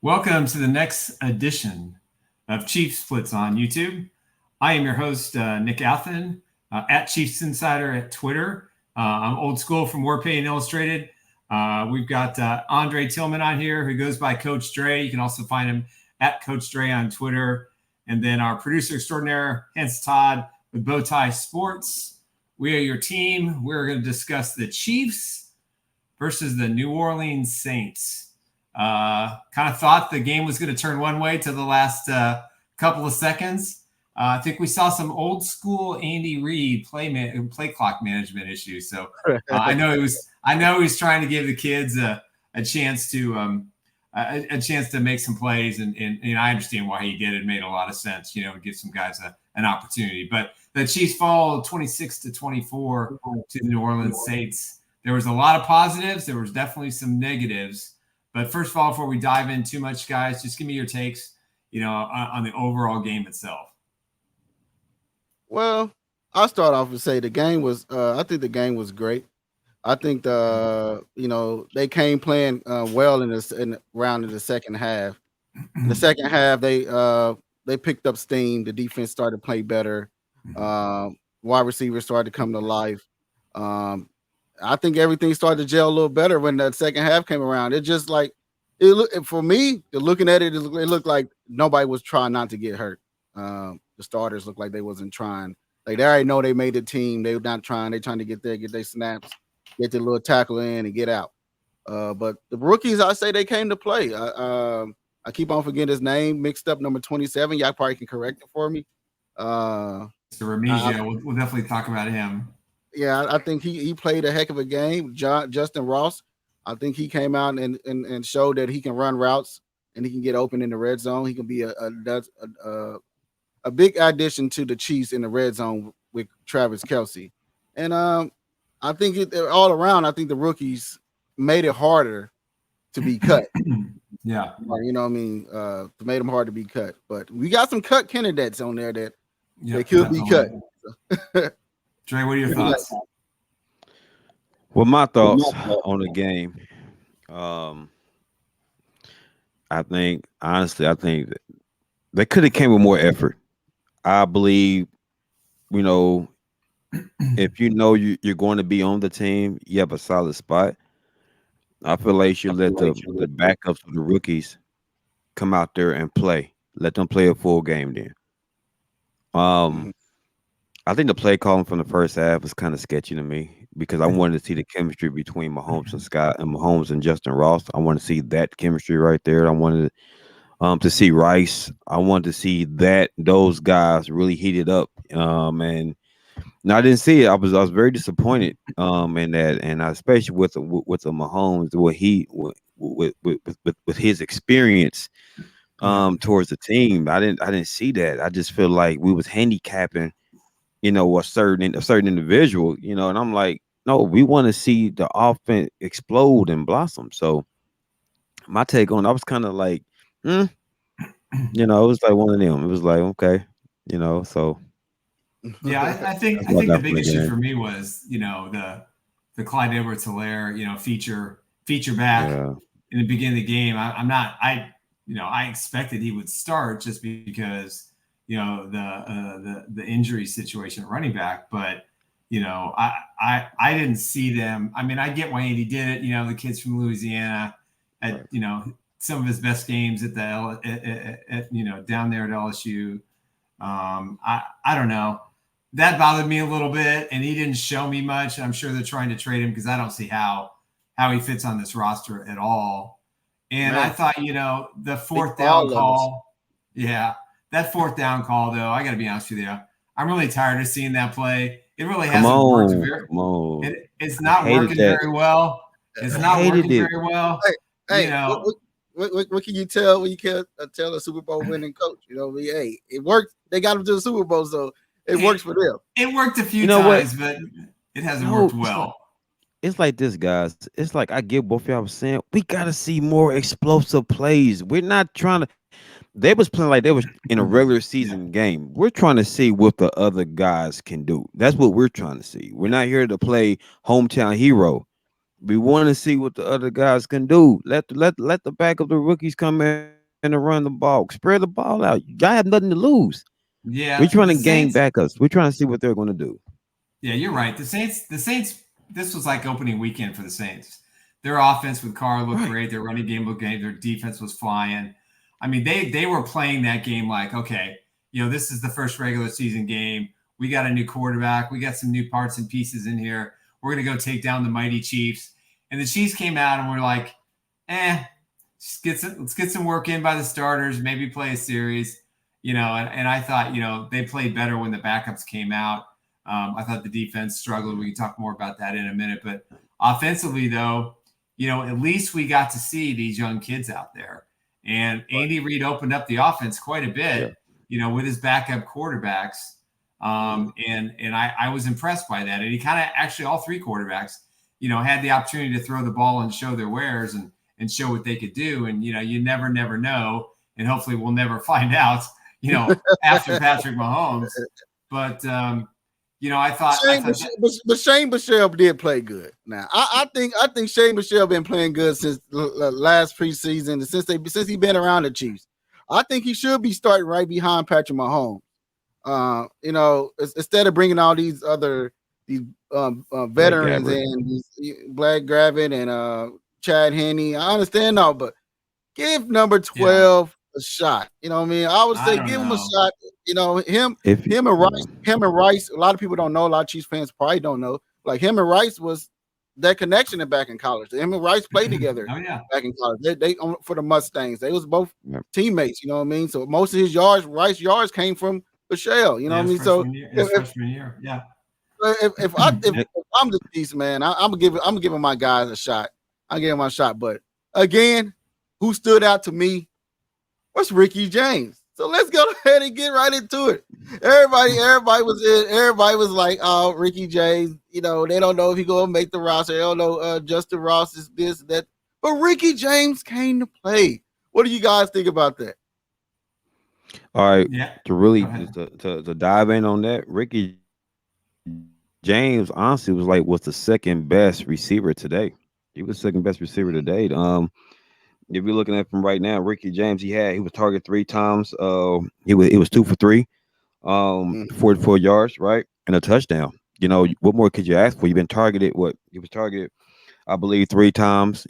Welcome to the next edition of Chiefs Blitz on YouTube. I am your host, Nick Athan, at Chiefs Insider at Twitter. I'm old school from Warpaint Illustrated. We've got Dre Tillman on here, who goes by Coach Dre. You can also find him at Coach Dre on Twitter. And then our producer extraordinaire, Hence Todd, with Bowtie Sports. We are your team. We're going to discuss the Chiefs versus the New Orleans Saints. Kind of thought the game was going to turn one way to the last couple of seconds. I think we saw some old school Andy Reid play clock management issues. So I know he was trying to give the kids a chance to make some plays, and I understand why he did it. It made a lot of sense, to give some guys an opportunity. But the Chiefs fall 26-24 to the New Orleans Saints. There was a lot of positives. There was definitely some negatives. But first of all, before we dive in too much, guys, just give me your takes, on the overall game itself. Well, I'll start off and say the game was. I think the game was great. I think they came playing well in the second half. In the second half, they picked up steam. The defense started to play better. Wide receivers started to come to life. I think everything started to gel a little better when the second half came around. It just like it looked for me. Looking at it, it looked like nobody was trying not to get hurt. The starters looked like they wasn't trying. Like they already know they made the team. They were not trying. They trying to get there, get their snaps, get their little tackle in, and get out. But the rookies, I say they came to play. I keep on forgetting his name, mixed up, number 27. Y'all probably can correct it for me. Mr. Remigio, we'll definitely talk about him. Yeah, I think he played a heck of a game. Justin Ross, I think he came out and showed that he can run routes and he can get open in the red zone. He can be a big addition to the Chiefs in the red zone with Travis Kelce. And I think all around, I think the rookies made it harder to be cut. Yeah. You know what I mean? Made them hard to be cut. But we got some cut candidates on there that they could be cut. Dre, what are your thoughts? Well, my thoughts on the game. I think they could have came with more effort. I believe, if you're going to be on the team, you have a solid spot. I feel like you should let the backups of the rookies come out there and play. Let them play a full game then. I think the play calling from the first half was kind of sketchy to me because I wanted to see the chemistry between Mahomes and Scott and Mahomes and Justin Ross. I want to see that chemistry right there. I wanted to see Rice. I wanted to see those guys really heated up. And I didn't see it. I was very disappointed in that, and especially with the Mahomes, with his experience towards the team. I didn't see that. I just feel like we was handicapping a certain individual, and I'm like, no, we want to see the offense explode and blossom. So my take on it, I was kind of like, it was like one of them. It was like, okay, so. Yeah, I think the big issue for me was, the Clyde Edwards-Helaire, feature back in the beginning of the game. I expected he would start just because the injury situation at running back, but I didn't see them. I mean, I get why Andy did it. The kids from Louisiana had some of his best games at down there at LSU. I don't know. That bothered me a little bit, and he didn't show me much. I'm sure they're trying to trade him because I don't see how he fits on this roster at all. And I thought, the fourth down call, that fourth down call, though, I got to be honest with you, I'm really tired of seeing that play. It really hasn't worked. It's not working very well. It's not working very well. Hey, what can you tell when you can't tell a Super Bowl winning coach? Hey, it worked. They got him to the Super Bowl, so it works for them. It worked a few times, but it hasn't worked well. It's like this, guys. It's like I get both y'all was saying. We got to see more explosive plays. We're not trying to. They was playing like they was in a regular season game. We're trying to see what the other guys can do. That's what we're trying to see. We're not here to play hometown hero. We want to see what the other guys can do. Let the back of the rookies come in to run the ball. Spread the ball out. Y'all have nothing to lose. We're Yeah, trying the to gain Saints. backups. We're trying to see what they're going to do. Yeah, you're right. The Saints. This was like opening weekend for the Saints. Their offense with Carr looked Right. great. Their running game looked great. Their defense was flying. I mean, they were playing that game like, okay, this is the first regular season game. We got a new quarterback. We got some new parts and pieces in here. We're gonna go take down the mighty Chiefs. And the Chiefs came out and we're like, let's get some work in by the starters. Maybe play a series. And I thought, they played better when the backups came out. I thought the defense struggled. We can talk more about that in a minute. But offensively, though, at least we got to see these young kids out there. And Andy Reid opened up the offense quite a bit, with his backup quarterbacks. And I was impressed by that. And he kind of actually all three quarterbacks, had the opportunity to throw the ball and show their wares and show what they could do. And, you never know. And hopefully we'll never find out, after Patrick Mahomes. But, I thought, but Shane Michelle did play good. Now, I think Shane Michelle been playing good since last preseason, since he been around the Chiefs. I think he should be starting right behind Patrick Mahomes. Instead of bringing all these veterans and these Black Gravett and Chad Henne. I understand now, but give number 12 a shot. You know what I mean? I would say give him a shot. Him and Rice. A lot of people don't know. A lot of Chiefs fans probably don't know. Like him and Rice was that connection back in college. Him and Rice played together back in college. They for the Mustangs. They was both teammates. You know what I mean? So most of his Rice yards came from Michelle. You know what I mean? So freshman year, yeah. If I'm the Chiefs, man, I'm gonna give my guys a shot. I'll give him my shot. But again, who stood out to me was Ricky James. So let's go ahead and get right into it. Everybody was in. Everybody was like, "Oh, Ricky James." They don't know if he gonna make the roster. They don't know Justin Ross is this, that. But Ricky James came to play. What do you guys think about that? All right, to really to dive in on that, Ricky James honestly was the second best receiver today. He was second best receiver today. If you're looking at him right now, Ricky James, he was targeted 3 times. He was 2 for 3, 44 yards, right, and a touchdown. What more could you ask for? You've been targeted. He was targeted, I believe, 3 times.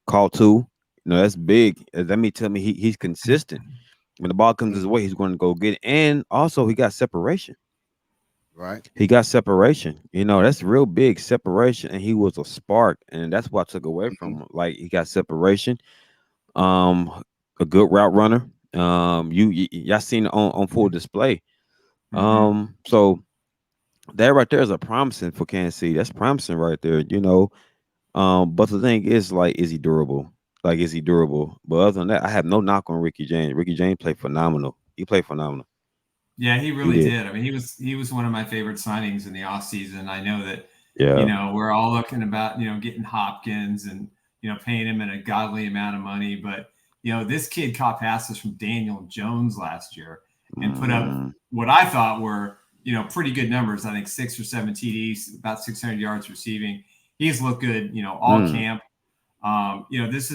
Call 2. That's big. That tell me he's consistent. When the ball comes his way, he's going to go get it. And also, he got separation. Right. He got separation. That's real big separation. And he was a spark. And that's what I took away from him. Like, he got separation. A good route runner. Y'all seen it on full display. So that right there is a promising for Kansas City. That's promising right there, But the thing is, like, is he durable? Is he durable? But other than that, I have no knock on Ricky James. Ricky James played phenomenal. He played phenomenal. Yeah, he really did. I mean, he was one of my favorite signings in the offseason. I know that, we're all looking about, getting Hopkins and, paying him a godly amount of money. But, this kid caught passes from Daniel Jones last year and put up what I thought were, pretty good numbers. I think 6 or 7 TDs, about 600 yards receiving. He's looked good, all camp. This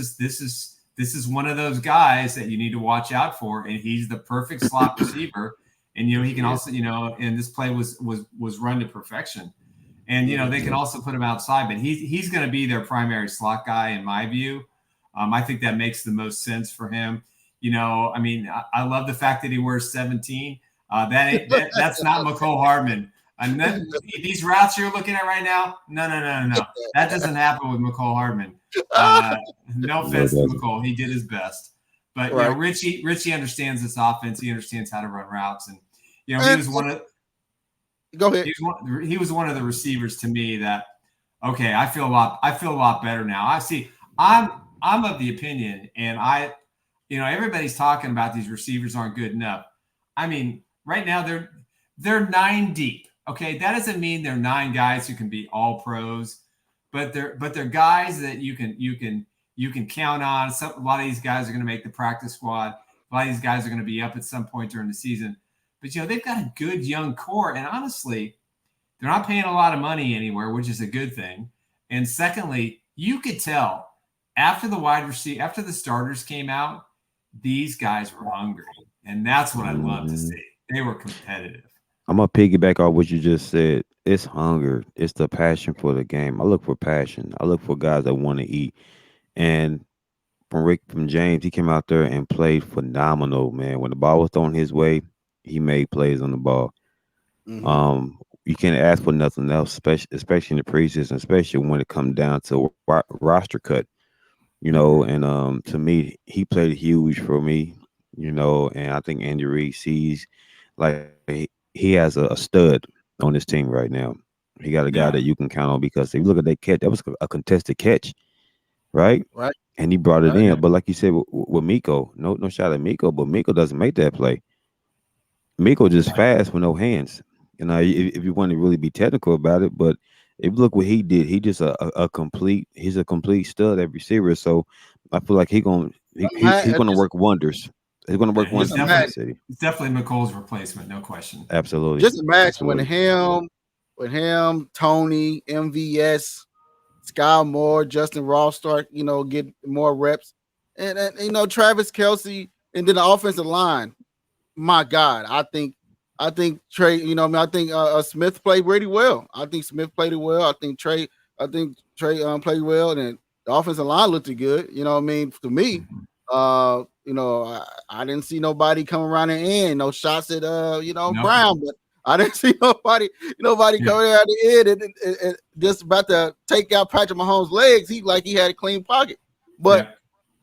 is one of those guys that you need to watch out for, and he's the perfect slot receiver. And he can also, and this play was run to perfection. And they can also put him outside, but he's going to be their primary slot guy in my view. I think that makes the most sense for him. I love the fact that he wears 17. That's not McCole Hardman. And then these routes you're looking at right now, no. That doesn't happen with McCole Hardman. No offense to McCole, he did his best. But Richie understands this offense. He understands how to run routes, and he was one of. Go ahead. He was one of the receivers to me that. Okay, I feel a lot better now. I see. I'm of the opinion, and everybody's talking about these receivers aren't good enough. I mean, right now they're 9 deep. Okay, that doesn't mean they're 9 guys who can be all pros, but they're guys that you can count on. A lot of these guys are going to make the practice squad. A lot of these guys are going to be up at some point during the season. But they've got a good young core, and honestly, they're not paying a lot of money anywhere, which is a good thing. And secondly, you could tell after the starters came out, these guys were hungry, and that's what I love to Mhm. see. They were competitive. I'm gonna piggyback off what you just said. It's hunger. It's the passion for the game. I look for passion. I look for guys that want to eat. And from James, he came out there and played phenomenal, man. When the ball was thrown his way, he made plays on the ball. Mm-hmm. You can't ask for nothing else, especially in the preseason, especially when it comes down to roster cut. And to me, he played huge for me. And I think Andy Reid sees like he has a stud on his team right now. He got a guy that Yeah, you can count on because if you look at that catch, that was a contested catch, right? Right. And he brought it Right. in. yeah, But like you said with Miko, no shot at Miko, but Miko doesn't make that play. Miko just right. fast with no hands. If you want to really be technical about it, but if you look what he did, he just he's a complete stud at receiver. So I feel like he's gonna Just work wonders. He's gonna Yeah, work just wonders in Kansas imagine. City. he's definitely McColl's replacement, no question. Absolutely, Just imagine absolutely. with him, Tony, MVS, Sky Moore, Justin Ross start, get more reps, and Travis Kelsey, and then the offensive line. My God, I think Trey. I think Smith played really well. I think Smith played it well. I think Trey played well, and the offensive line looked good. To me, Mhm. I didn't see nobody come around the end. No shots at Nope. Brown, but I didn't see nobody Yeah, coming out the end and just about to take out Patrick Mahomes' legs. He had a clean pocket, but yeah,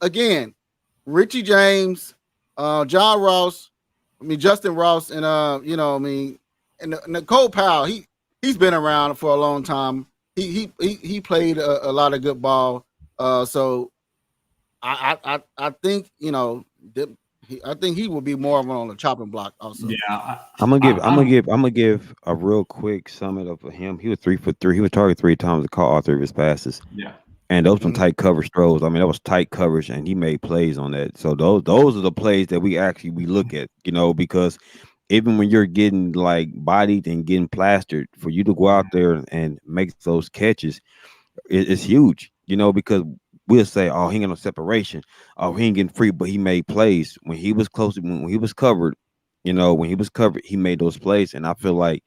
again, Richie James, John Ross, Justin Ross, and and Nicole Powell. He's been around for a long time. He played a lot of good ball. So I think I think he will be more of on the chopping block also. yeah. I'm gonna give a real quick summit of him. He was 3 for 3. He was targeted 3 times to caught all 3 of his passes. Yeah, And those some Mhm. tight coverage throws. I mean, that was tight coverage, and he made plays on that. So those are the plays that we look at, because even when you're getting like bodied and getting plastered, for you to go out there and make those catches, it's huge. Because we'll say, oh, he ain't got no separation, oh, he ain't getting free, but he made plays when he was close, when he was covered. When he was covered, he made those plays, and I feel like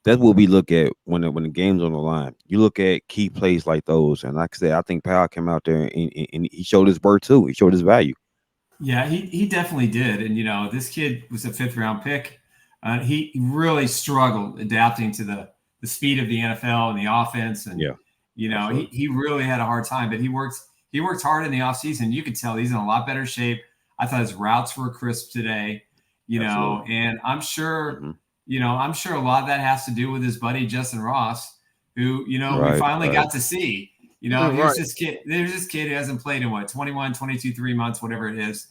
that's what we look at when the game's on the line. You look at key plays like those, and like I said, I think Powell came out there and he showed his worth too. He showed his value. yeah. He definitely did, and this kid was a fifth round pick. He really struggled adapting to the speed of the NFL and the offense, and Yeah, absolutely, he really had a hard time. But he worked hard in the offseason. You could tell he's in a lot better shape. I thought his routes were crisp today, absolutely. and Hmm. I'm sure a lot of that has to do with his buddy Justin Ross, who we Right, finally right. got to see. Here's Right. this kid. There's this kid who hasn't played in what 21, 22, 3 months, whatever it is.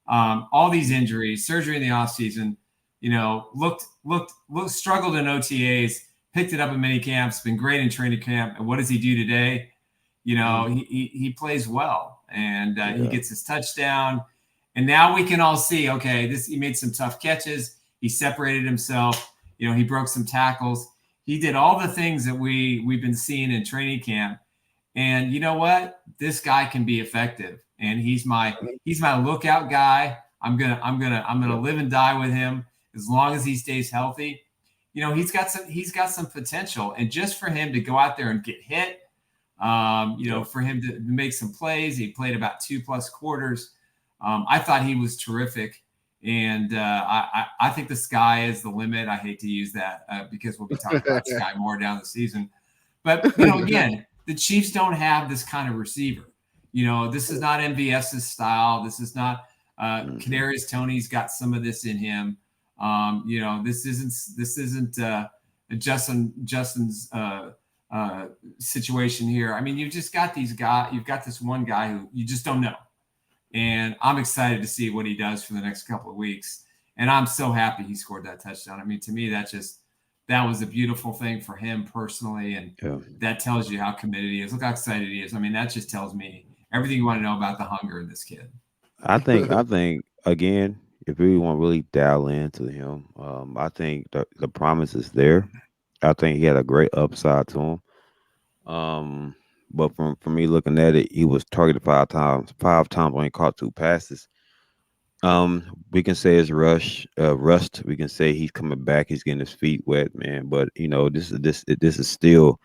All these injuries, surgery in the offseason, looked struggled in OTAs, picked it up in mini camps, been great in training camp. And what does he do today? Mhm. He plays well, and he Yeah, gets his touchdown. And now we can all see, okay, he made some tough catches. He separated himself. He broke some tackles. He did all the things that we've been seeing in training camp. And you know what? This guy can be effective, and he's my lookout guy. I'm gonna yeah, live and die with him as long as he stays healthy. He's got some potential, and just for him to go out there and get hit, yeah. for him to make some plays, he played about 2+ quarters. I thought he was terrific, and I think the sky is the limit. I hate to use that because we'll be talking about sky more down the season, but again, the Chiefs don't have this kind of receiver. This is not MVS's style. This is not Hmm. Kadarius Toney's got some of this in him. This isn't Justin's situation here. I mean, you've just got these guys. You've got this one guy who you just don't know, and I'm excited to see what he does for the next couple of weeks. And I'm so happy he scored that touchdown. I mean, to me, that was a beautiful thing for him personally, and Yeah. that tells you how committed he is. Look how excited he is. I mean, that just tells me everything you want to know about the hunger in this kid. I think again, if we want to really dial into him, I think the promise is there. I think he had a great upside to him. But from me looking at it, he was targeted 5 times, 5 times when he caught 2 passes. We can say it's rust. We can say he's coming back. He's getting his feet wet, man. But this is still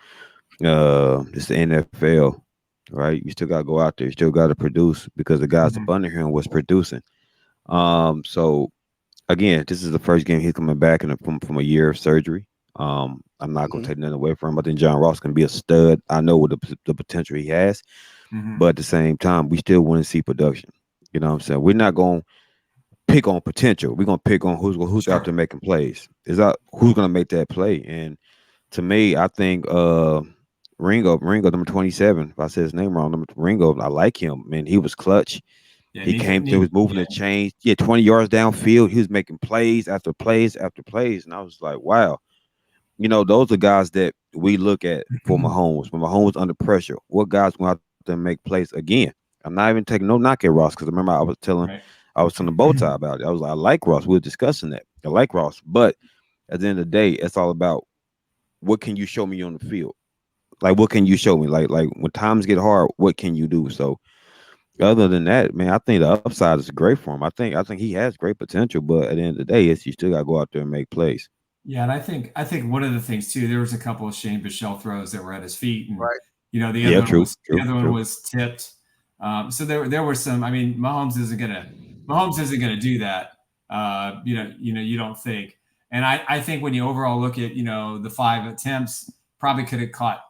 this is the NFL, right? You still gotta go out there. You still gotta produce because the guys up Mhm. under him was producing. So again, this is the first game he's coming back from a year of surgery. I'm not gonna Mhm. take nothing away from him. I think John Ross can be a stud. I know what the potential he has, Mhm. but at the same time, we still want to see production. You know what I'm saying? We're not gonna pick on potential. We're gonna pick on who's out there Sure. making plays. Is that who's gonna make that play? And to me, I think Ringo number 27. If I said his name wrong, number Ringo, I like him. Man, he was clutch. Yeah, He came through, was moving yeah. the chains. Yeah, 20 yards downfield. He was making plays after plays after plays. And I was like, wow. Those are guys that we look at for Mahomes. When Mahomes under pressure, what guys go out there and make plays again? I'm not even taking no knock at Ross because remember Right. I was telling Bowtie about it. I was like, I like Ross. We were discussing that. I like Ross, but at the end of the day, it's all about what can you show me on the field. Like, what can you show me? Like when times get hard, what can you do? So, other than that, man, I think the upside is great for him. I think he has great potential, but at the end of the day, it's you still got to go out there and make plays. Yeah, and I think one of the things too, there was a couple of Shane Bichelle throws that were at his feet, and Right. the Yeah, other one true, was true, true. tipped. So there were some. I mean, Mahomes isn't gonna do that. You don't think. And I think when you overall look at the 5 attempts, probably could have caught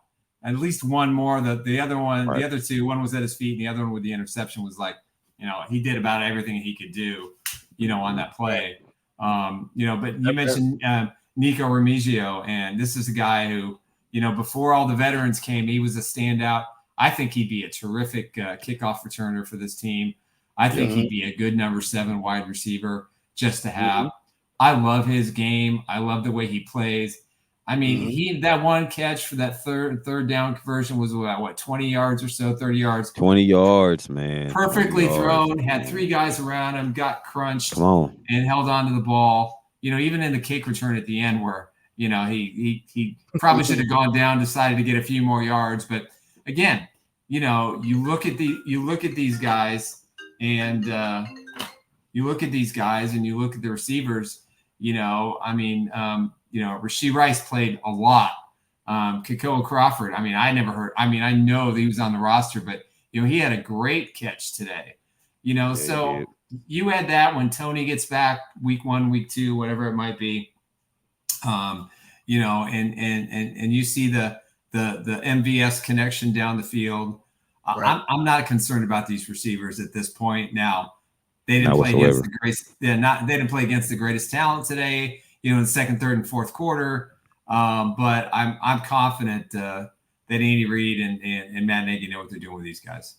at least one more. The other one, the Right, other two, one was at his feet, and the other one with the interception was like, he did about everything he could do, on that play. But you mentioned Nico Remigio, and this is a guy who, before all the veterans came, he was a standout. I think he'd be a terrific kickoff returner for this team. I yeah, think Mhm. he'd be a good number 7 wide receiver just to have. Mhm. I love his game. I love the way he plays. I mean, Mhm. that one catch for that third down conversion was about what 20 yards or so, 30 yards, 20 yards, man, 20 perfectly yards, thrown, had three man. guys around him, got Come crunched, on, and held on to the ball. Even in the kick return at the end, where he probably should have gone down, decided to get a few more yards. But again, you look at these guys, and you look at the receivers. Rasheed Rice played a lot. Kakoa Crawford. I mean, I never heard. I mean, I know that he was on the roster, but he had a great catch today. yeah, he So did. you had that when Tony gets back week 1, week 2, whatever it might be. And you see the MVS connection down the field. Right. I'm not concerned about these receivers at this point. Now, they didn't Not play against whatsoever. the greatest. They didn't play against the greatest talent today. In the second, third, and fourth quarter. But I'm confident that Andy Reid and Matt Nagy know what they're doing with these guys.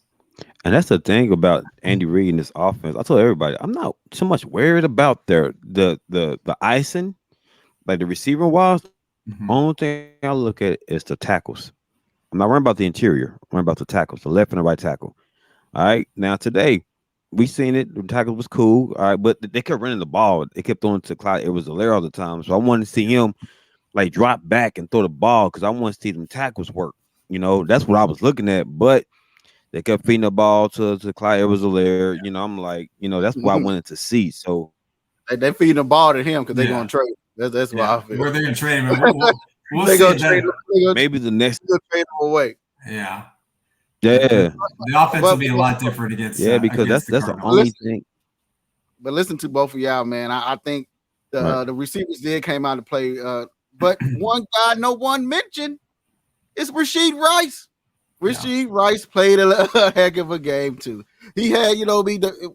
And that's the thing about Andy Reid and this offense. I told everybody, I'm not so much worried about the icing, like the receiver wise. Mm-hmm. Only thing I look at is the tackles. I'm not worrying about the interior. I'm worrying about the tackles, the left and the right tackle. All right. Now today, we seen it. The tackle was cool. All right, but they kept running the ball. They kept throwing it to Clyde. It was Alaire all the time. So I wanted to see him like drop back and throw the ball because I want to see them tackles work. That's what I was looking at. But they kept feeding the ball to Clyde Edwards-Helaire. I'm like, that's what I Mhm. wanted to see. So They feeding the ball to him because they're Yeah, gonna trade. That's what yeah. I feel. Where they're going to trade him, and we'll They see gonna it. trade. That maybe the next, They gonna trade him away. yeah, yeah, the offense will But be a lot different yeah, because against the that's the Cardinals. only listen, thing. listen to both of y'all, man. I think Right. the receivers did came out to play. But one guy no one mentioned is Rasheed Rice. Rasheed Rice played a heck of a game too. He had,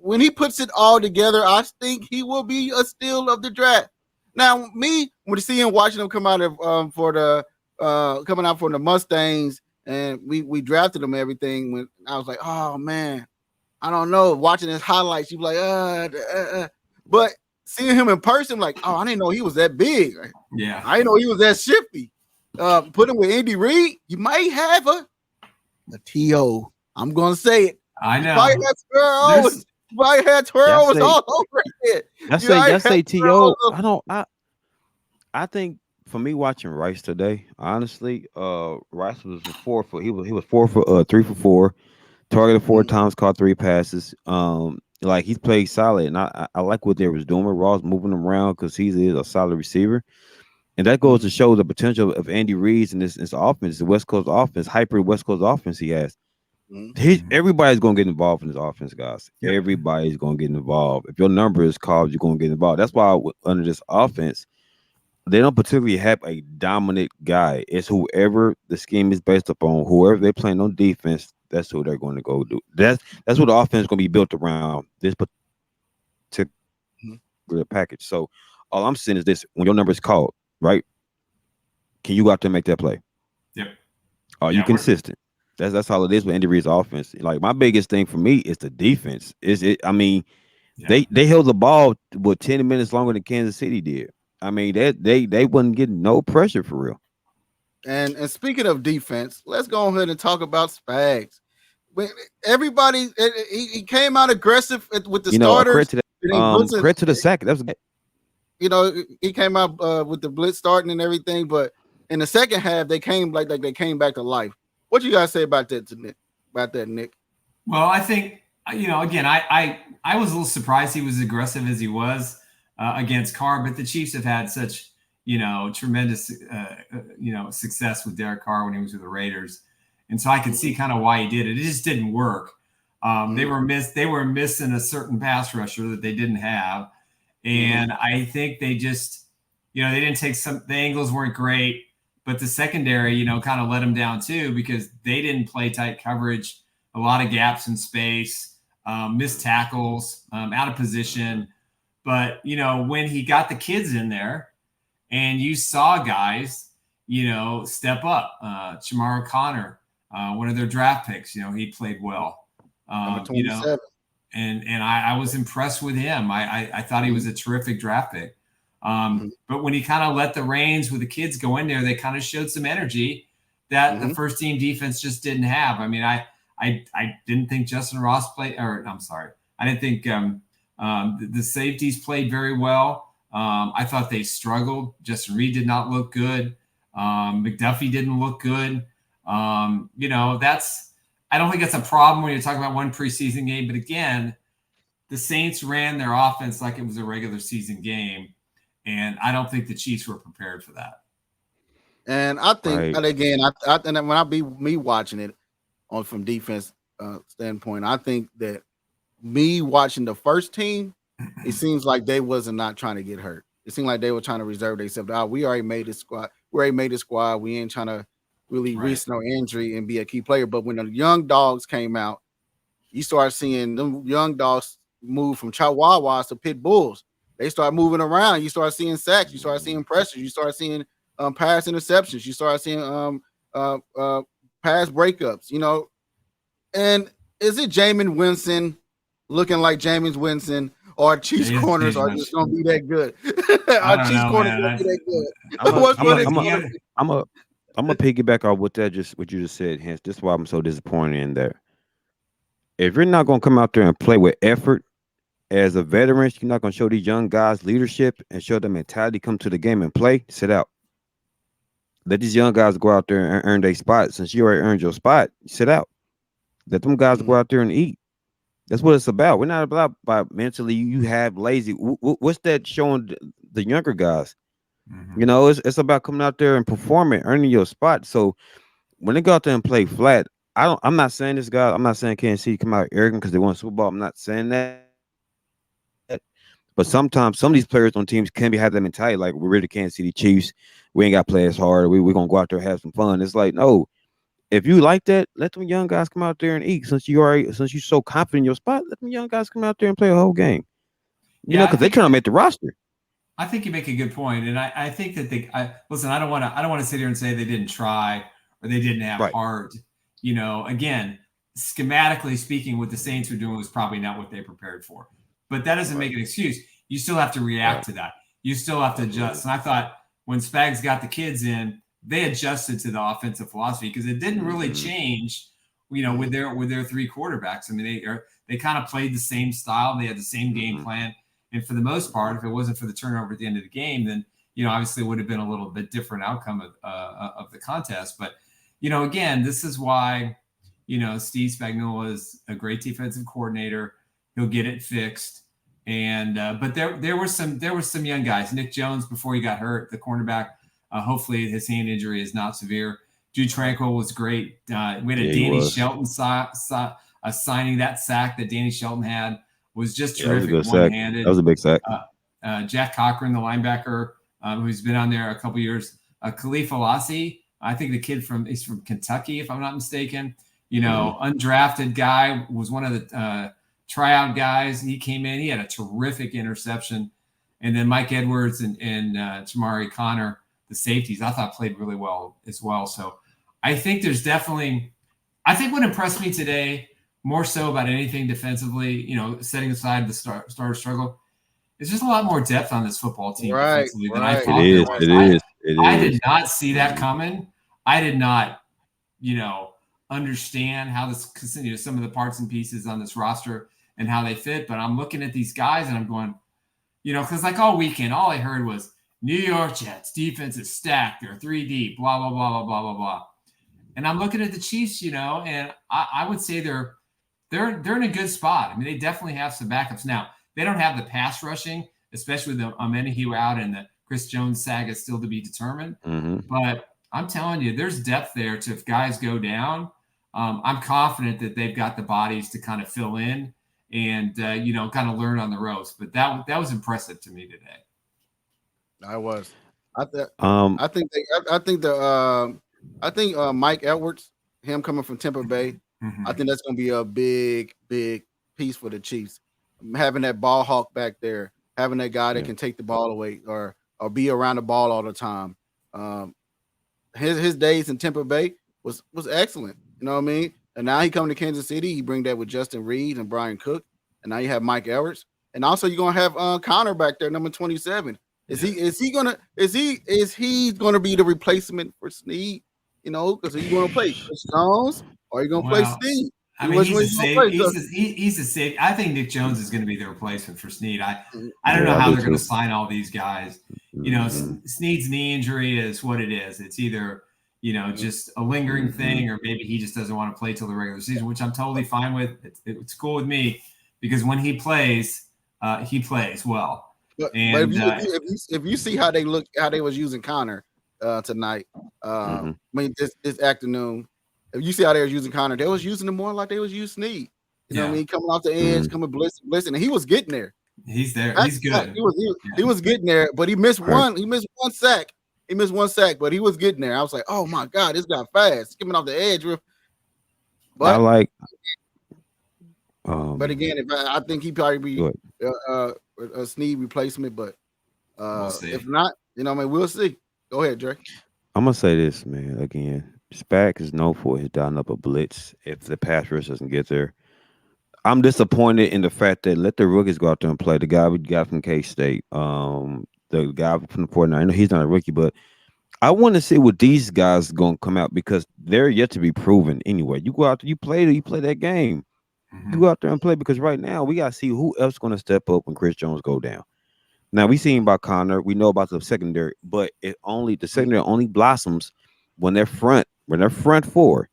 when he puts it all together, I think he will be a steal of the draft. Now, me when seeing watching him come out of for the coming out from the Mustangs, and we drafted him and everything. When I was like, oh man, I don't know. Watching his highlights, you be like, but seeing him in person, like, oh, I didn't know he was that big. Yeah, I didn't know he was that shifty. Put him with Andy Reid, you might have a TO. I'm gonna say it. I You know. might have twirls. You might have Y'all twirls say, all over it. y'all say To. twirls. I think for me watching Rice today, honestly, Rice was a 4 for he was 4 for 3 for 4, targeted 4 times, caught 3 passes. Like he's played solid, and I like what they was doing with Ross, moving him around because he's a solid receiver, and that goes to show the potential of Andy Reid's and this offense, the West Coast offense, hyper West Coast offense he has. Everybody's gonna get involved in this offense, guys. Yep. Everybody's gonna get involved. If your number is called, you're gonna get involved. That's why under this offense, they don't particularly have a dominant guy. It's whoever the scheme is based upon, whoever they're playing on defense. That's who they're going to go do. That's what the offense is going to be built around. This particular package. So all I'm saying is this: when your number is called, right? Can you go out there and make that play? Yep. Are you consistent? That's all it is with Andy Reid's offense. Like my biggest thing for me is the defense. I mean, they held the ball 10 minutes longer than Kansas City did. I mean, they wasn't getting no pressure for real. And speaking of defense, let's go ahead and talk about Spags. Everybody, he came out aggressive with the starters. Credit to the sack. That was, he came out with the blitz starting and everything, but in the second half, they came like they came back to life. What you guys say about that, Nick? Well, I think again, I was a little surprised he was as aggressive as he was against Carr, but the Chiefs have had such tremendous success with Derek Carr when he was with the Raiders, and so I could see kind of why he did it. It just didn't work. They were missing a certain pass rusher that they didn't have, and I think they just they didn't take the angles weren't great. But the secondary, kind of let them down too because they didn't play tight coverage, a lot of gaps in space, missed tackles, out of position. But, when he got the kids in there and you saw guys, step up, Shamar Connor, one of their draft picks, he played well. And I was impressed with him. I thought he was a terrific draft pick. But when he kind of let the reins with the kids go in there, they kind of showed some energy that the first team defense just didn't have. I mean, I didn't think Justin Ross played, or I'm sorry, I didn't think the safeties played very well. I thought they struggled. Justin Reed did not look good. McDuffie didn't look good. I don't think that's a problem when you're talking about one preseason game. But again, the Saints ran their offense like it was a regular season game. And I don't think the Chiefs were prepared for that. And I think, and again, and when I be me watching it from defense standpoint, I think that me watching the first team, it seems like they wasn't not trying to get hurt. It seemed like they were trying to reserve themselves. We already made this squad. We ain't trying to really risk no injury and be a key player. But when the young dogs came out, you start seeing them young dogs move from Chihuahuas to pit bulls. They start moving around. You start seeing sacks. You start seeing pressure. You start seeing pass interceptions. You start seeing pass breakups. And is it Jameis Winston looking like Jameis Winston, or Chiefs corners are just going to be that good? Our Chiefs corners going to be that good. I'm gonna piggyback off what you just said, Hence. This is why I'm so disappointed in there. If you're not going to come out there and play with effort, as a veteran, you're not going to show these young guys leadership and show them mentality, come to the game and play, sit out. Let these young guys go out there and earn their spot. Since you already earned your spot, sit out. Let them guys go out there and eat. That's what it's about. We're not about mentally you have lazy. What's that showing the younger guys? It's about coming out there and performing, earning your spot. So when they go out there and play flat, I'm not saying this guy. I'm not saying Kansas City come out arrogant because they won Super Bowl. I'm not saying that. But sometimes some of these players on teams can have that mentality, like we're the Kansas City Chiefs. We ain't got to play as hard. We're going to go out there and have some fun. It's like, no, if you like that, let them young guys come out there and eat. Since you're so confident in your spot, let them young guys come out there and play a whole game. Because they're trying to make the roster. I think you make a good point. And I think that listen, I don't want to sit here and say they didn't try or they didn't have heart. Again, schematically speaking, what the Saints were doing was probably not what they prepared for. But that doesn't make an excuse. You still have to react to that. You still have to adjust. And I thought when Spags got the kids in, they adjusted to the offensive philosophy because it didn't really change, with their three quarterbacks. I mean, they kind of played the same style. They had the same game plan. And for the most part, if it wasn't for the turnover at the end of the game, then, obviously it would have been a little bit different outcome of the contest. But, again, this is why, Steve Spagnuolo is a great defensive coordinator He'll get it fixed. And but there were some young guys. Nick Jones, before he got hurt, the cornerback. Hopefully his hand injury is not severe. Drew Tranquil was great. We had a Danny Shelton signing. That sack that Danny Shelton had was just terrific. That was a good sack. That was a big sack. Jack Cochran, the linebacker, who's been on there a couple years. Khalif Alassi, I think the kid he's from Kentucky, if I'm not mistaken. Undrafted guy, was one of the tryout guys. He came in. He had a terrific interception. And then Mike Edwards and Jamari Connor, the safeties, I thought played really well as well. So I think there's definitely – I think what impressed me today, more so about anything defensively, setting aside the starter struggle, is just a lot more depth on this football team defensively than I thought there was. I did not see that coming. I did not, understand how this, some of the parts and pieces on this roster and how they fit. But I'm looking at these guys and I'm going, because like all weekend, all I heard was New York Jets defense is stacked. They're 3 deep, blah, blah, blah, blah, blah, blah, blah. And I'm looking at the Chiefs, and I would say they're in a good spot. I mean, they definitely have some backups. Now, they don't have the pass rushing, especially with the Amenahue out and the Chris Jones saga is still to be determined. Mm-hmm. But I'm telling you, there's depth there to if guys go down. I'm confident that they've got the bodies to kind of fill in and, kind of learn on the ropes. But that was impressive to me today. I think Mike Edwards, him coming from Tampa Bay, I think that's going to be a big, big piece for the Chiefs. Having that ball hawk back there, having that guy that can take the ball away or be around the ball all the time. His days in Tampa Bay was excellent. You know what I mean? And now he coming to Kansas City. He bring that with Justin Reed and Brian Cook. And now you have Mike Edwards. And also you're gonna have Connor back there, number 27. Is he gonna be the replacement for Snead? Because he's gonna play Chris Jones or you gonna play Snead? I mean, he's a safe. I think Nick Jones is going to be the replacement for Snead. I don't know how they're going to sign all these guys. Snead's knee injury is what it is. It's either just a lingering thing, or maybe he just doesn't want to play till the regular season, which I'm totally fine with. It's cool with me because when he plays well. But if you see how they was using Connor tonight, I mean this afternoon. If you see how they were using Connor, they was using him more like they was using Snead. You know what I mean? Coming off the edge, coming blitzing, and he was getting there. He's there. He's good. He was getting there, but he missed one. He missed one sack. But he was getting there. I was like, oh my God, this guy fast, coming off the edge. But I like. But again, I think he probably be a Snead replacement, but if not, we'll see. Go ahead, Dre. I'm gonna say this, man. Again, Spack is known for his down up a blitz. If the pass rush doesn't get there, I'm disappointed in the fact that let the rookies go out there and play. The guy we got from K-State, the guy from the 49ers, I know he's not a rookie, but I want to see what these guys going to come out because they're yet to be proven anyway. You go out there, you play that game. You go out there and play because right now we got to see who else going to step up when Chris Jones go down. Now we seen about Connor, we know about the secondary, but the secondary only blossoms when their front four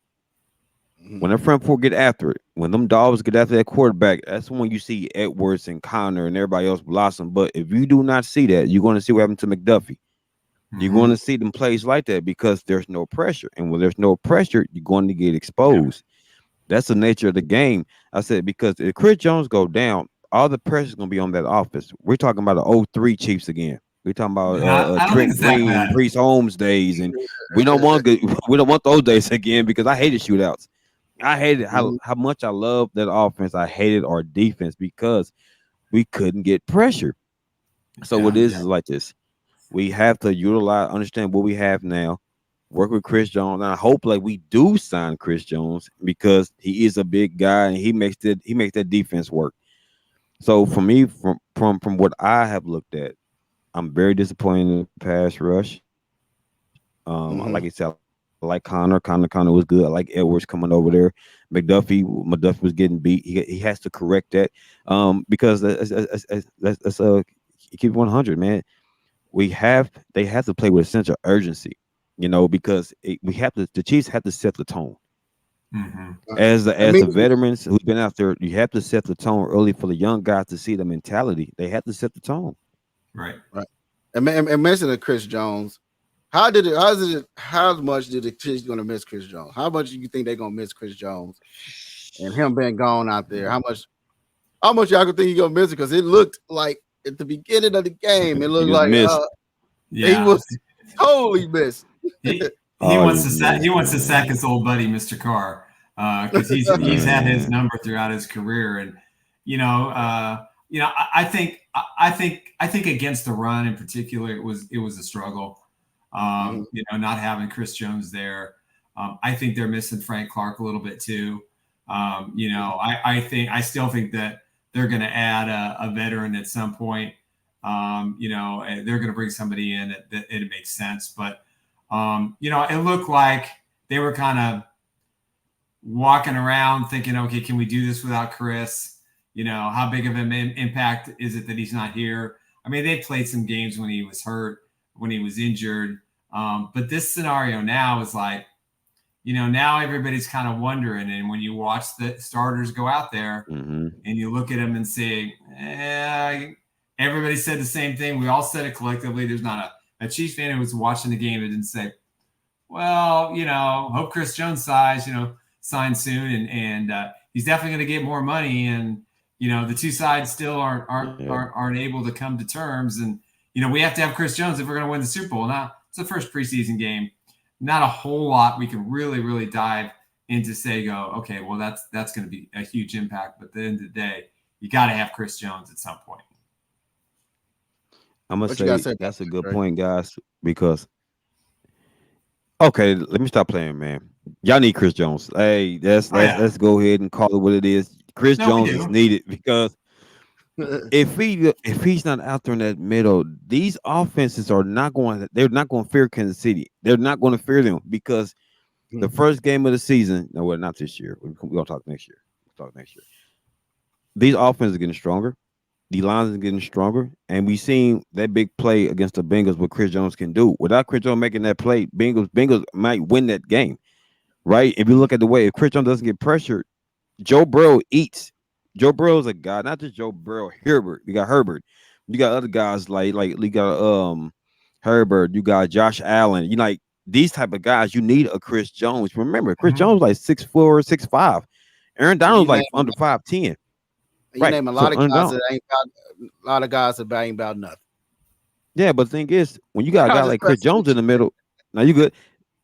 get after it. When them dogs get after that quarterback, that's when you see Edwards and Connor and everybody else blossom. But if you do not see that, you're going to see what happened to McDuffie. You're going to see them plays like that because there's no pressure. And when there's no pressure, you're going to get exposed. That's the nature of the game. I said, because if Chris Jones go down, all the pressure is going to be on that offense. We're talking about the 03 Chiefs again. We're talking about Trent Green and Priest Holmes days, and we don't want those days again because I hated shootouts. I hated how much I loved that offense. I hated our defense because we couldn't get pressure. So what it is like this. We have to understand what we have now, work with Chris Jones, and I hope like we do sign Chris Jones because he is a big guy and he makes that defense work. So for me, from what I have looked at, I'm very disappointed in the pass rush. Like I said, I like Connor. Connor was good. I like Edwards coming over there. McDuffie was getting beat. He has to correct that because let's keep it 100, man. They have to play with a sense of urgency, because the Chiefs have to set the tone. As I the mean, veterans who've been out there, you have to set the tone early for the young guys to see the mentality. They have to set the tone. Right. and mentioning Chris Jones, how much did the Chiefs going to miss Chris Jones? How much do you think they're going to miss Chris Jones and him being gone out there? How much y'all could think he going to miss it? Because it looked like at the beginning of the game, it He looked just like missed. he was totally missed. He Oh, wants to he's sack. He missed, wants to man. sack his old buddy, Mr. Carr, because he's had his Man. number throughout his career, and I think against the run in particular, it was a struggle. Not having Chris Jones there, I think they're missing Frank Clark a little bit too. I still think that they're going to add a veteran at some point. And they're going to bring somebody in that it makes sense, but. It looked like they were kind of walking around thinking, okay, can we do this without Chris? How big of an impact is it that he's not here? I mean, they played some games when he was hurt, when he was injured. But this scenario now is like, now everybody's kind of wondering. And when you watch the starters go out there and you look at them and say, everybody said the same thing. We all said it collectively. There's not a Chiefs fan who was watching the game and didn't say, well, hope Chris Jones signs soon, and he's definitely going to get more money. And the two sides still aren't able to come to terms. And we have to have Chris Jones if we're going to win the Super Bowl. Now it's the first preseason game, not a whole lot we can really dive into. Okay, well that's going to be a huge impact. But at the end of the day, you got to have Chris Jones at some point. I'm gonna say that's a good point, guys. Because okay, let me stop playing, man. Y'all need Chris Jones. Hey, let's go ahead and call it what it is. Chris Jones is needed because if he's not out there in that middle, these offenses they're not going to fear Kansas City. They're not going to fear them because the first game of the season. No, well, not this year. We're gonna talk next year. These offenses are getting stronger. The lines are getting stronger, and we seen that big play against the Bengals. What Chris Jones can do without Chris Jones making that play, Bengals might win that game, right? If you look at the way if Chris Jones doesn't get pressured, Joe Burrow eats. Joe Burrow is a guy, not just Joe Burrow. Herbert, you got Herbert, you got other guys like you got Herbert, you got Josh Allen. You like these type of guys. You need a Chris Jones. Remember, Chris Jones like 6'4", 6'5". Aaron Donald's like under 5'10". You name a lot of guys that ain't about nothing. Yeah, but the thing is, when you got a guy like Chris Jones in the middle, now you good.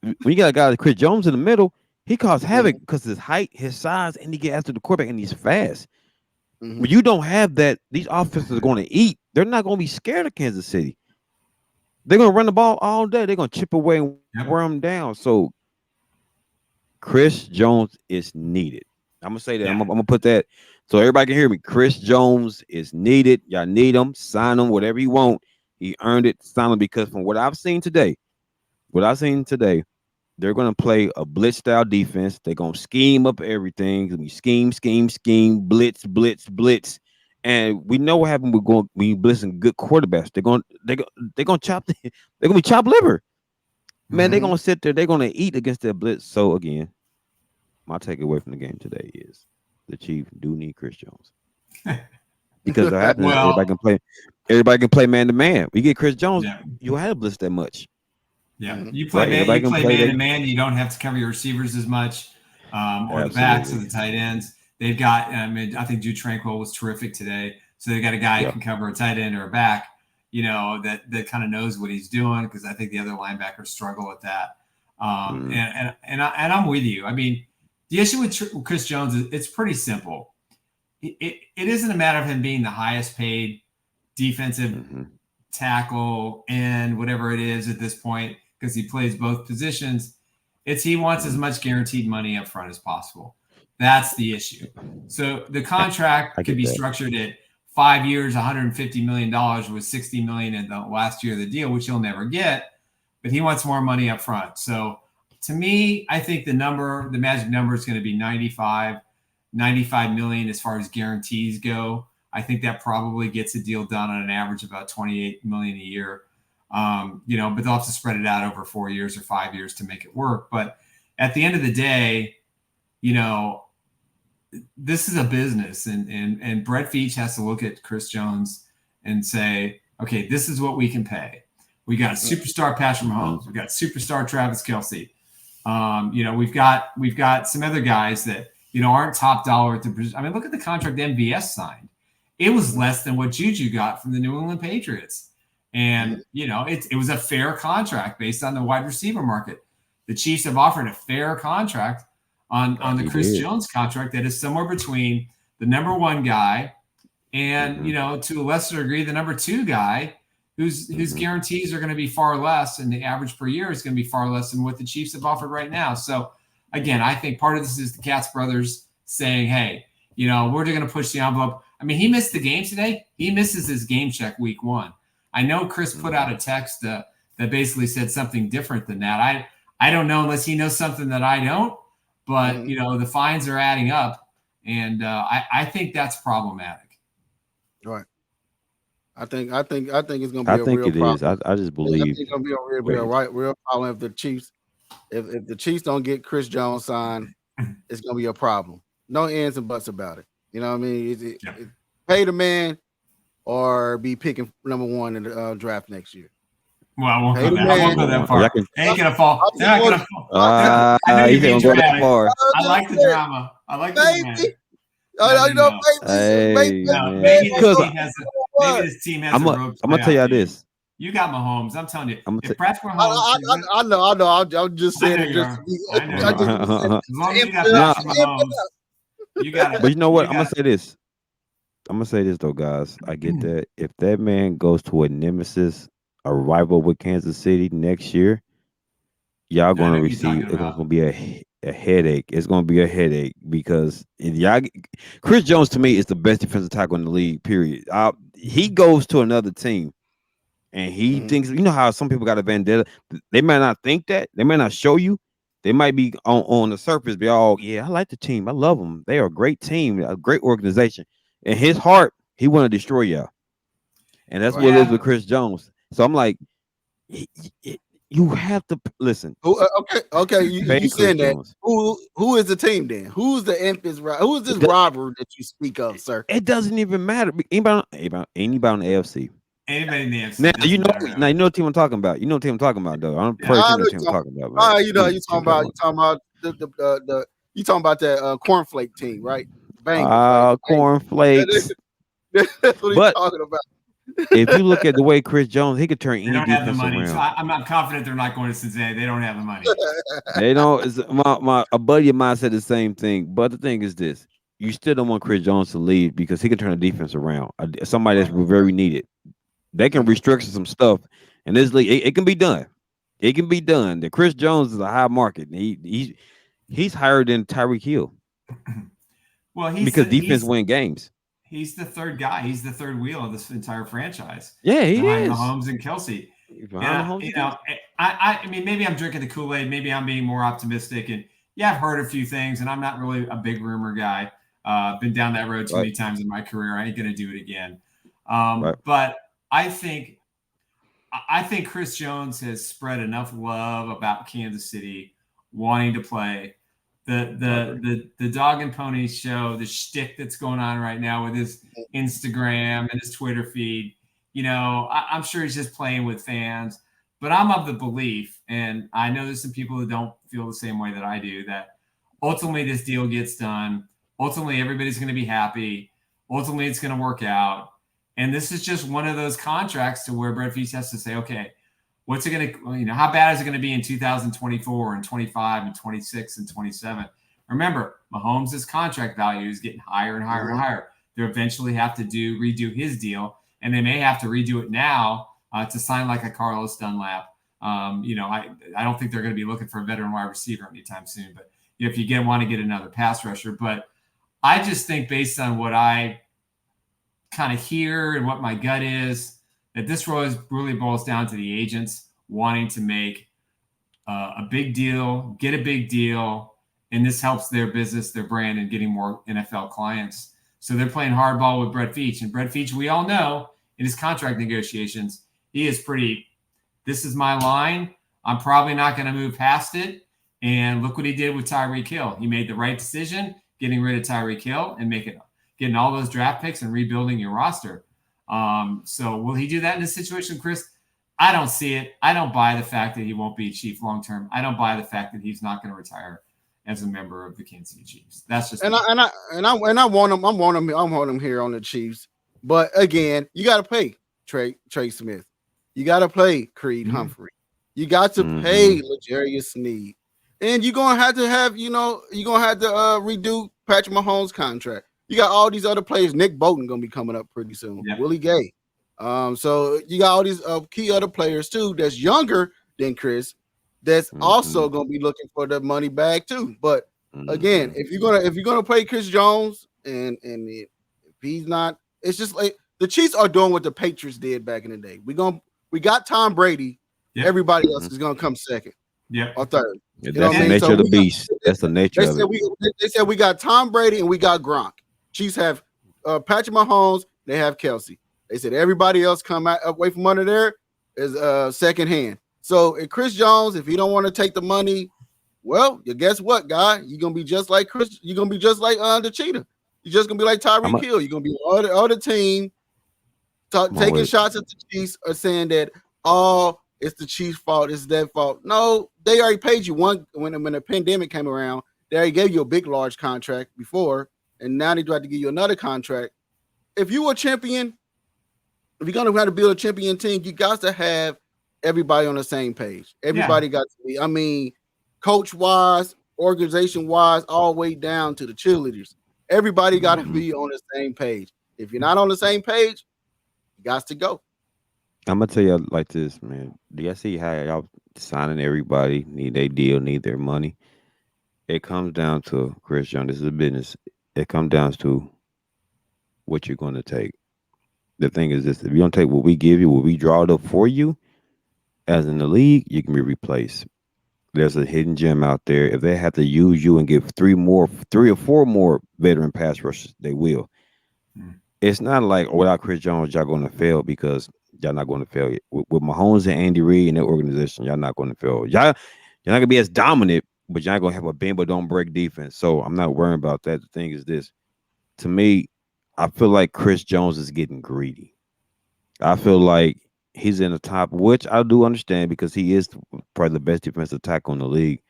When you got a guy like Chris Jones in the middle, he causes havoc because his height, his size, and he get after the quarterback, and he's fast. When you don't have that, these offenses are going to eat. They're not going to be scared of Kansas City. They're going to run the ball all day. They're going to chip away and wear them down. So Chris Jones is needed. I'm going to say that. I'm going to put that so everybody can hear me. Chris Jones is needed. Y'all need him. Sign him, whatever you want. He earned it. Sign him because from what I've seen today, they're going to play a blitz style defense. They're going to scheme up everything. It's going to be scheme, blitz. And we know what happened when you blitzing good quarterbacks. They're going to chop they're going to be chopped liver. Man, they're going to sit there. They're going to eat against their blitz. So again, my takeaway from the game today is the Chiefs do need Chris Jones. Because what happens, everybody can play man to man. We get Chris Jones, you have to blitz that much. Yeah, you play man to man. You don't have to cover your receivers as much, or the backs or the tight ends. They've got. I think Drew Tranquil was terrific today. So they got a guy who can cover a tight end or a back. That kind of knows what he's doing because I think the other linebackers struggle with that. And I'm with you. I mean, the issue with Chris Jones is it's pretty simple. It isn't a matter of him being the highest paid defensive tackle and whatever it is at this point because he plays both positions. He wants as much guaranteed money up front as possible. That's the issue. So the contract could be structured at 5 years, $150 million with $60 million in the last year of the deal, which he'll never get, but he wants more money up front. So to me, I think the magic number is going to be 95 million as far as guarantees go. I think that probably gets a deal done on an average about 28 million a year. But they'll have to spread it out over 4 years or 5 years to make it work. But at the end of the day, you know, this is a business, and Brett Veach has to look at Chris Jones and say, okay, this is what we can pay. We got superstar Patrick Mahomes. We got superstar Travis Kelce. You know, we've got some other guys that, you know, aren't top dollar at the. I mean, look at the contract MVS signed. It was less than what Juju got from the New England Patriots. And, you know, it was a fair contract based on the wide receiver market. The Chiefs have offered a fair contract on the Chris Jones contract that is somewhere between the number one guy and, you know, to a lesser degree, the number two guy whose guarantees are going to be far less, and the average per year is going to be far less than what the Chiefs have offered right now. So, again, I think part of this is the Katz brothers saying, hey, you know, we're going to push the envelope. I mean, he missed the game today. He misses his game check week 1. I know Chris put out a text that basically said something different than that. I don't know unless he knows something that I don't, but, you know, the fines are adding up, and I think that's problematic. Right. I think it's going to be a real problem. I think it is. I just believe. I think it's going to be a real problem if the Chiefs, if the Chiefs don't get Chris Jones signed, it's going to be a problem. No ands and buts about it. You know what I mean? Pay the man or be picking number 1 in the draft next year. Well, I won't go that far. Ain't gonna fall. They're not gonna fall. I know you're being dramatic. I like the drama. I like the drama. Maybe this team has a road. I'm gonna tell you this. You got Mahomes. I'm telling you. If Patrick Mahomes, I know. I'm just saying it. As long as you got Patrick Mahomes, you got it. But you know what? I'm gonna say this. Though, guys. I get that. If that man goes to a nemesis, a rival with Kansas City next year, y'all going to receive. It's going to be a headache. It's going to be a headache because Chris Jones to me is the best defensive tackle in the league. Period. He goes to another team, and he thinks. You know how some people got a vendetta. They might not think that. They might not show you. They might be on the surface. Be all, yeah, I like the team. I love them. They are a great team, a great organization. In his heart, he want to destroy y'all, and that's what it is with Chris Jones. So I'm like, you have to listen. Okay. You saying that? Who is the team then? Who's the infants? Who is this robber that you speak of, sir? It doesn't even matter. Anybody on the AFC. Anybody in the AFC. Now you know what team I'm talking about. You know what team I'm talking about, though. I'm pretty sure what team I'm talking about. Man. You talking about that cornflake team, right? Cornflakes. That's what he's talking about. If you look at the way Chris Jones, he could turn any defense around. They don't have the money, so I'm not confident they're not going to Cincinnati. They don't have the money. They don't. A buddy of mine said the same thing. But the thing is this: you still don't want Chris Jones to leave because he can turn the defense around. Somebody that's very needed. They can restructure some stuff, and this league it can be done. It can be done. The Chris Jones is a high market. He's higher than Tyreek Hill. Well, because defense win games. He's the third guy. He's the third wheel of this entire franchise. Yeah, he is. Mahomes and Kelce. I mean, maybe I'm drinking the Kool-Aid. Maybe I'm being more optimistic. And I've heard a few things, and I'm not really a big rumor guy. Been down that road too many times in my career. I ain't gonna do it again. But I think Chris Jones has spread enough love about Kansas City wanting to play. The dog and pony show, the shtick that's going on right now with his Instagram and his Twitter feed, you know, I'm sure he's just playing with fans. But I'm of the belief, and I know there's some people who don't feel the same way that I do, that ultimately this deal gets done. Ultimately, everybody's going to be happy. Ultimately, it's going to work out. And this is just one of those contracts to where Brett Veach has to say, okay, what's it going to, you know, how bad is it going to be in 2024 and 25 and 26 and 27? Remember, Mahomes' contract value is getting higher and higher and higher. They'll eventually have to redo his deal, and they may have to redo it now to sign like a Carlos Dunlap. You know, I don't think they're going to be looking for a veteran wide receiver anytime soon, but if you want to get another pass rusher. But I just think based on what I kind of hear and what my gut is, that this really boils down to the agents wanting to make a big deal, get a big deal, and this helps their business, their brand, and getting more NFL clients. So they're playing hardball with Brett Veach. And Brett Veach, we all know, in his contract negotiations, he is pretty, this is my line. I'm probably not going to move past it. And look what he did with Tyreek Hill. He made the right decision, getting rid of Tyreek Hill and getting all those draft picks and rebuilding your roster. So will he do that in this situation, Chris? I don't see it. I don't buy the fact that he won't be a Chief long term. I don't buy the fact that he's not going to retire as a member of the Kansas City Chiefs. That's just I want him. I want him here on the Chiefs. But again, you got to pay Trey Smith. You got to pay Creed Humphrey. You got to pay L'Jarius Sneed. And you're gonna have to redo Patrick Mahomes' contract. You got all these other players. Nick Bolton gonna be coming up pretty soon. Yeah. Willie Gay. So you got all these key other players too that's younger than Chris. That's also gonna be looking for the money bag too. But again, if you're gonna play Chris Jones and if he's not, it's just like the Chiefs are doing what the Patriots did back in the day. We got Tom Brady. Yep. Everybody else is gonna come second. Yeah, or third. Yeah, that's the nature of the beast. That's the nature of it. They said we got Tom Brady and we got Gronk. Chiefs have Patrick Mahomes. They have Kelsey. They said everybody else come out away from under there is second hand. So if Chris Jones, if he don't want to take the money, well, you guess what, guy? You're gonna be just like Chris. You're gonna be just like the cheetah. You're just gonna be like Tyreek Hill. You're gonna be all the team taking shots at the Chiefs or saying that it's the Chiefs' fault. It's their fault. No, they already paid you when the pandemic came around. They already gave you a big, large contract before, and now they tried to give you another contract. If you were a champion, if you're gonna have to build a champion team, you got to have everybody on the same page. Everybody got to be. I mean, coach-wise, organization-wise, all the way down to the cheerleaders. Everybody got to be on the same page. If you're not on the same page, you got to go. I'm gonna tell you like this, man. Do y'all see how y'all signing everybody, need their deal, need their money? It comes down to, Chris Jones, this is a business. It comes down to what you're going to take. The thing is this: if you don't take what we give you, what we draw it up for you, as in the league, you can be replaced. There's a hidden gem out there. If they have to use you and give three or four more veteran pass rushers, they will. It's not like without Chris Jones, y'all going to fail, because y'all not going to fail. With Mahomes and Andy Reid and their organization, y'all not going to fail. You're not going to be as dominant, but y'all going to have a bend but don't break defense. So I'm not worrying about that. The thing is this: to me, I feel like Chris Jones is getting greedy. I feel like he's in the top, which I do understand, because he is probably the best defensive tackle in the league.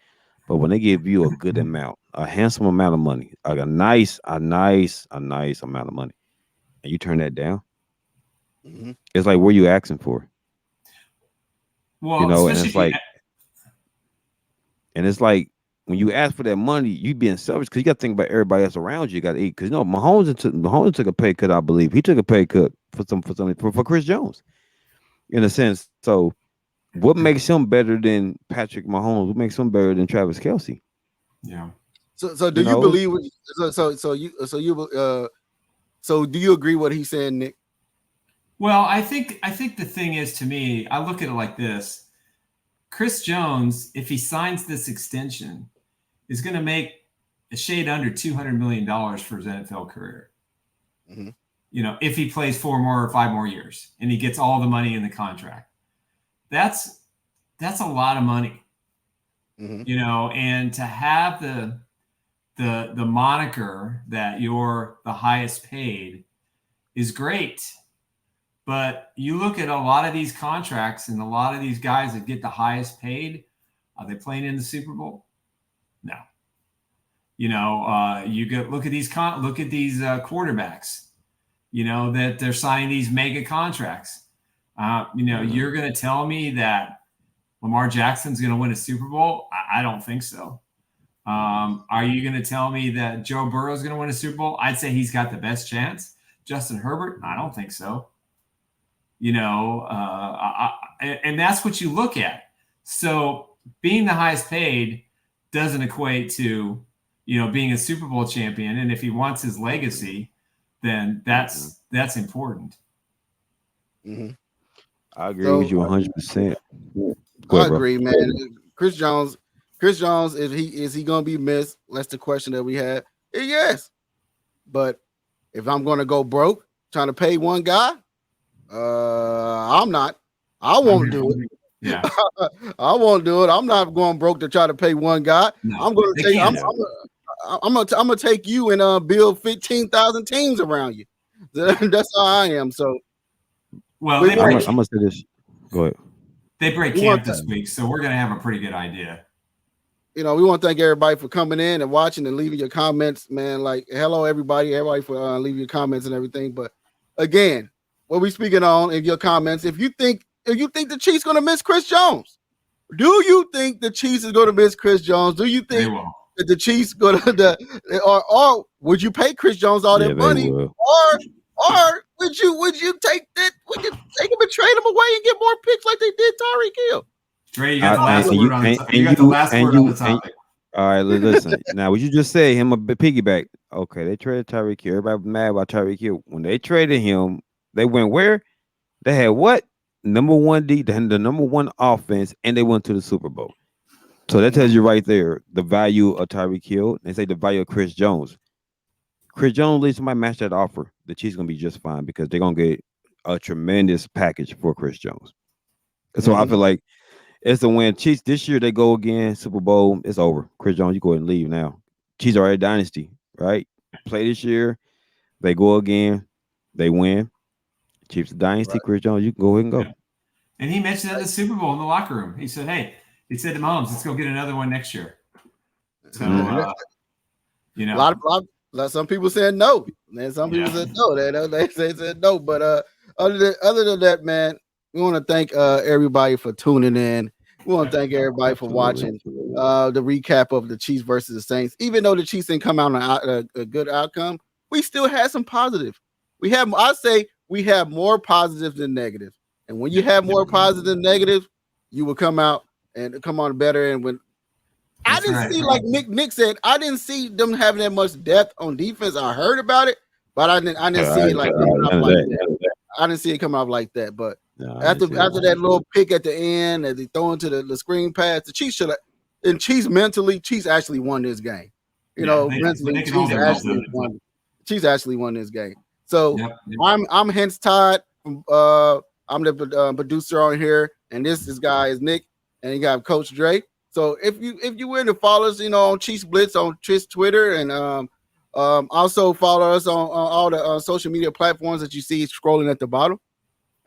But when they give you a good amount, a handsome amount of money, like a nice amount of money, and you turn that down, it's like, what are you asking for? Well, and it's like when you ask for that money, you being selfish, because you got to think about everybody else around you. You got to eat, because Mahomes took a pay cut. I believe he took a pay cut for Chris Jones, in a sense. So, what makes him better than Patrick Mahomes? What makes him better than Travis Kelce? Yeah. So do you believe? So do you agree what he's saying, Nick? Well, I think the thing is, to me, I look at it like this: Chris Jones, if he signs this extension, is going to make a shade under $200 million for his NFL career. If he plays 4 more or 5 more years and he gets all the money in the contract, that's a lot of money. And to have the moniker that you're the highest paid is great. But you look at a lot of these contracts and a lot of these guys that get the highest paid, are they playing in the Super Bowl? No. Look at these quarterbacks, that they're signing these mega contracts. You're going to tell me that Lamar Jackson's going to win a Super Bowl? I don't think so. Are you going to tell me that Joe Burrow is going to win a Super Bowl? I'd say he's got the best chance. Justin Herbert? I don't think so. And that's what you look at. So being the highest paid doesn't equate to, being a Super Bowl champion. And if he wants his legacy, then that's important. I agree with you 100%. I agree, man. Chris Jones, is he going to be missed? That's the question that we had. Yes. But if I'm going to go broke trying to pay one guy, I'm not. I won't do it. Yeah. I won't do it. I'm not going broke to try to pay one guy. No, I'm going to they take. can't. I'm gonna take you and build 15,000 teams around you. That's how I am. So, Well, I'm gonna say this. Go ahead. They break camp this week, so we're gonna have a pretty good idea. We want to thank everybody for coming in and watching and leaving your comments, man. Like, hello, everybody for leaving your comments and everything. But again, what we speaking on in your comments, if you think the Chiefs gonna miss Chris Jones, do you think the Chiefs is gonna miss Chris Jones? Do you think that the Chiefs gonna or would you pay Chris Jones all that money, or would you take that? Would you take him and trade him away and get more picks like they did Tyreek Hill? Dre, you got the last word on the topic. All right, listen. Now, what you just say, him a piggyback. Okay, they traded Tyreek Hill. Everybody mad about Tyreek Hill. When they traded him, they went where? They had what? Number one the number one offense, and they went to the Super Bowl. So that tells you right there the value of Tyreek Hill. They say the value of Chris Jones. Chris Jones, least somebody match that offer. The Chiefs gonna be just fine because they're gonna get a tremendous package for Chris Jones. So I feel like it's a win. Chiefs this year they go again, Super Bowl, it's over. Chris Jones, you go ahead and leave now. Chiefs are a dynasty, right? Play this year, they go again, they win. Chiefs dynasty, right. Chris Jones, you can go ahead and go. Yeah. And he mentioned that in the Super Bowl in the locker room. He said, "Hey," he said to Mahomes, "Let's go get another one next year." So a lot. Some people said no, and some people said no. They said no. But other than that, man, we want to thank everybody for tuning in. We want to thank everybody for watching the recap of the Chiefs versus the Saints. Even though the Chiefs didn't come out on a good outcome, we still had some positive. We have more positives than negative. And when you have more positive than negative, you will come out and come on better. And when I didn't see, like Nick said, I didn't see them having that much depth on defense. I heard about it, but I didn't see it like that. I didn't see it come out like that. But after that little pick at the end, as they throw into the screen pass, the Chiefs Chiefs actually won this game. Mentally, Chiefs actually won this game. So I'm Hence Todd. I'm the producer on here, and this guy is Nick, and you got Coach Dre. So if you were to follow us, on Chiefs Blitz on Twitter, and also follow us on all the social media platforms that you see scrolling at the bottom.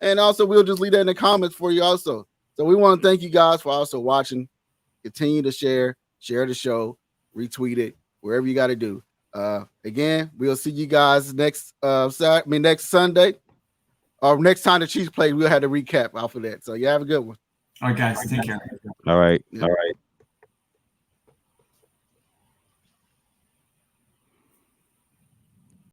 And also we'll just leave that in the comments for you also. So we want to thank you guys for also watching. Continue to share the show, retweet it, wherever you got to do. Again, we'll see you guys next Sunday. Or next time the Chiefs play, we'll have to recap off of that. So you have a good one. All right, guys. Take care. All right.